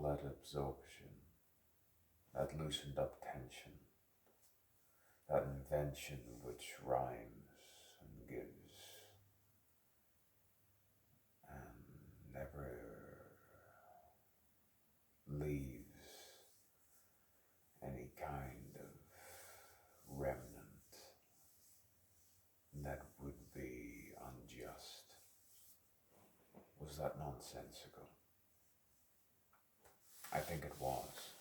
all that absorption, that loosened up tension, that invention which rhymes and gives and never leaves any kind of remnant that would be unjust. Was that nonsensical? I think it was.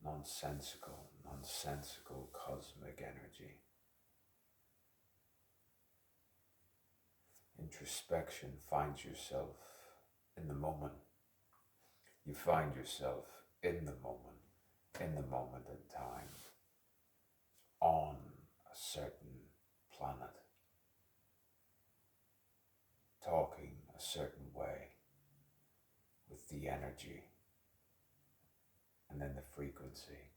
Nonsensical cosmic energy. Introspection finds yourself in the moment. You find yourself in the moment in time, on a certain planet, talking a certain way with the energy and then the frequency,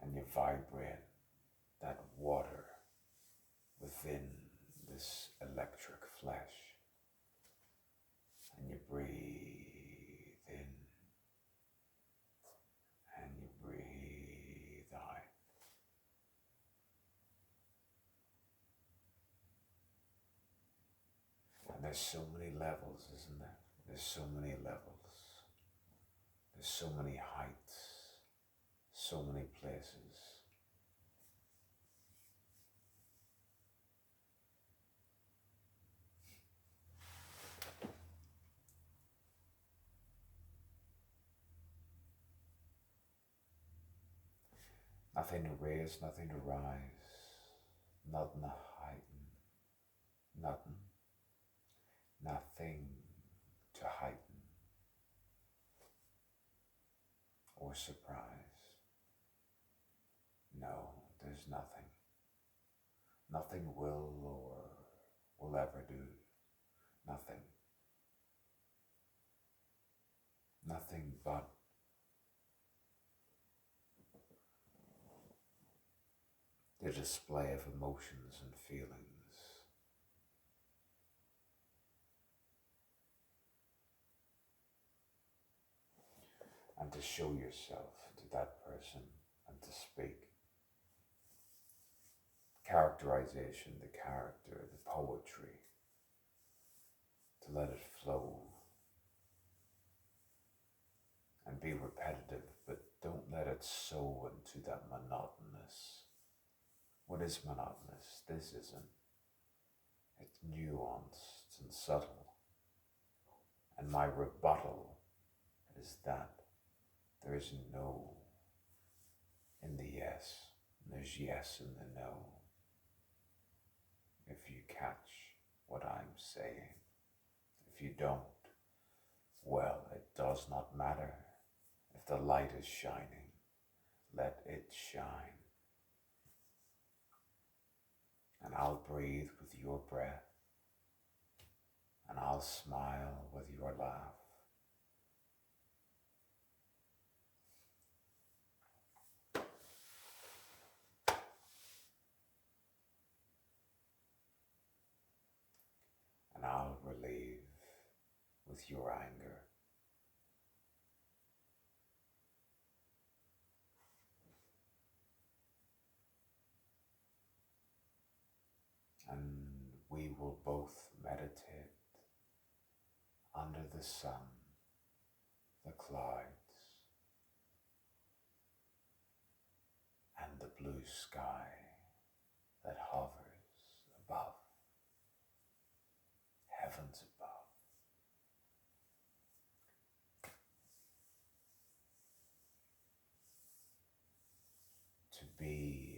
and you vibrate that water within this electric flesh, and you breathe in and you breathe out. And there's so many levels, isn't there? There's so many levels. There's so many heights, so many places. Nothing to raise, nothing to rise, nothing to heighten, nothing to heighten or surprise. No, there's nothing. Nothing will or will ever do. Nothing. Nothing but the display of emotions and feelings. And to show yourself to that person and to speak. Characterization, the character, the poetry, to let it flow and be repetitive, but don't let it sow into that monotonous. What is monotonous? This isn't. It's nuanced and subtle. And my rebuttal is that there is no in the yes, and there's yes in the no. If you catch what I'm saying, if you don't, well, it does not matter. If the light is shining, let it shine. And I'll breathe with your breath, and I'll smile with your laugh. And I'll relieve with your anger. And we will both meditate under the sun, the clouds, and the blue sky that hovers above, heavens above. To be